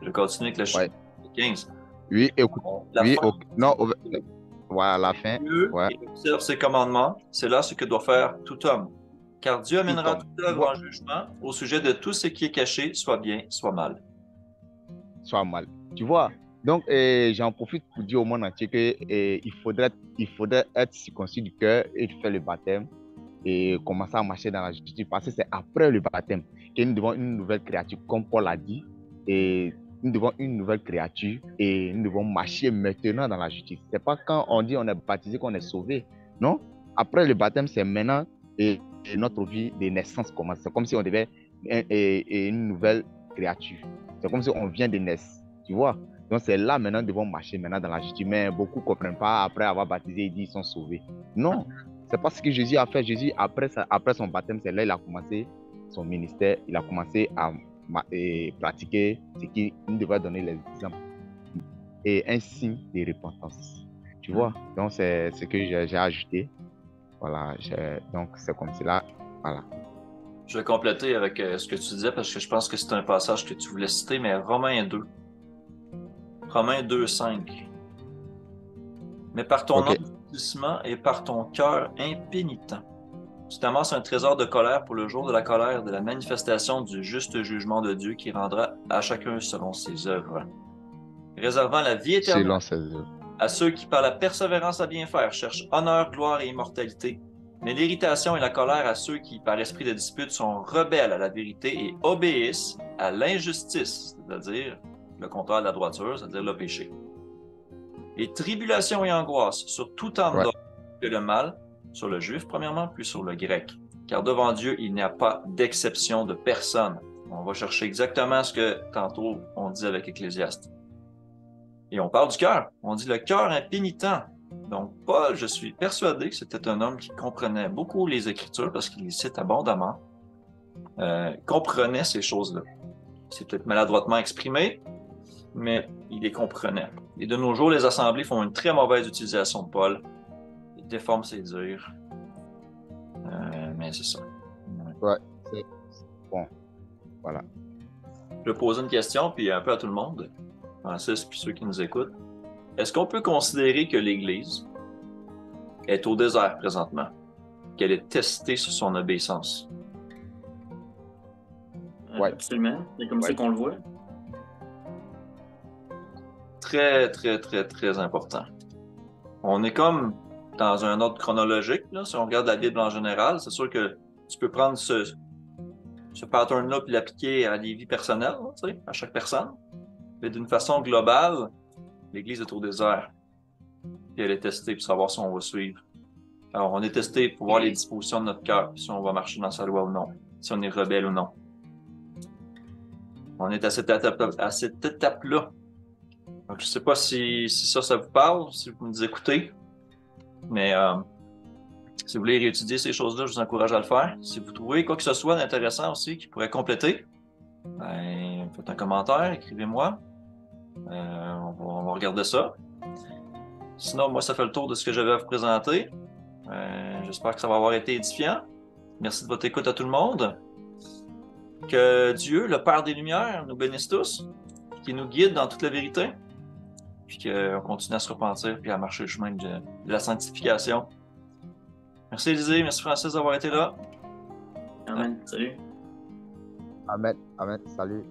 Je continue avec le chapitre 15. Oui, écoute. Non, voilà la fin. Dieu observe ses commandements, c'est là ce que doit faire tout homme. Car Dieu amènera toute œuvre en jugement au sujet de tout ce qui est caché, soit bien, soit mal. Soit mal. Tu vois, donc j'en profite pour dire au monde entier qu'il faudrait être circoncis du cœur et faire le baptême et commencer à marcher dans la justice. Parce que c'est après le baptême que nous devons une nouvelle créature, comme Paul a dit. Et nous devons une nouvelle créature et nous devons marcher maintenant dans la justice. Ce n'est pas quand on dit on est baptisé qu'on est sauvé. Non. Après le baptême, c'est maintenant et notre vie de naissance commence. C'est comme si on devait une nouvelle créature. C'est comme si on vient de naître. Tu vois? Donc c'est là maintenant nous devons marcher maintenant dans la justice. Mais beaucoup ne comprennent pas. Après avoir baptisé, ils disent qu'ils sont sauvés. Non. C'est pas ce que Jésus a fait. Jésus, après son baptême, c'est là qu'il a commencé son ministère. Il a commencé à pratiquer ce qu'il devait donner les exemples. et un signe de repentance. Tu vois? Donc, c'est ce que j'ai ajouté. Voilà, donc c'est comme cela. Voilà. Je vais compléter avec ce que tu disais parce que je pense que c'est un passage que tu voulais citer, mais Romains 2. Romains 2, 5. Mais par ton OK. endurcissement et par ton cœur impénitent, tu t'amasses un trésor de colère pour le jour de la colère, de la manifestation du juste jugement de Dieu qui rendra à chacun selon ses œuvres, réservant la vie éternelle Selon ses œuvres. à ceux qui, par la persévérance à bien faire, cherchent honneur, gloire et immortalité, mais l'irritation et la colère à ceux qui, par esprit de dispute, sont rebelles à la vérité et obéissent à l'injustice, c'est-à-dire le contraire de la droiture, c'est-à-dire le péché. Et tribulation et angoisse sur tout homme Ouais. d'homme que le mal, sur le juif premièrement, puis sur le grec. Car devant Dieu, il n'y a pas d'exception de personne. On va chercher exactement ce que tantôt on dit avec Ecclésiaste. Et on parle du cœur. On dit le cœur impénitent. Donc, Paul, je suis persuadé que c'était un homme qui comprenait beaucoup les Écritures parce qu'il les cite abondamment. Comprenait ces choses-là. C'est peut-être maladroitement exprimé, mais il les comprenait. Et de nos jours, les assemblées font une très mauvaise utilisation de Paul. Ils déforment ses dires. Mais c'est ça. Ouais, c'est bon. Voilà. Je vais poser une question, puis un peu à tout le monde, Francis, puis ceux qui nous écoutent. Est-ce qu'on peut considérer que l'Église est au désert présentement, qu'elle est testée sur son obéissance? Ouais. Absolument. C'est comme ça Ouais. qu'on le voit. Très, très, très, très important. On est comme dans un ordre chronologique, là, si on regarde la Bible en général. C'est sûr que tu peux prendre ce pattern-là et l'appliquer à des vies personnelles, là, tu sais, à chaque personne. Mais d'une façon globale, l'Église est au désert. Puis elle est testée pour savoir si on va suivre. Alors, on est testé pour voir les dispositions de notre cœur, si on va marcher dans sa loi ou non, si on est rebelle ou non. On est à cette étape-là. Donc, je ne sais pas si ça vous parle, si vous nous écoutez, mais si vous voulez réétudier ces choses-là, je vous encourage à le faire. Si vous trouvez quoi que ce soit d'intéressant aussi qui pourrait compléter, ben, faites un commentaire, écrivez-moi. On va regarder ça. Sinon, moi, ça fait le tour de ce que j'avais à vous présenter. J'espère que ça va avoir été édifiant. Merci de votre écoute à tout le monde. Que Dieu, le Père des Lumières, nous bénisse tous, qu'il nous guide dans toute la vérité, puis qu'on continue à se repentir puis à marcher le chemin de la sanctification. Merci Élisée, merci Francis d'avoir été là. Amen. Salut. Amen. Amen. Salut.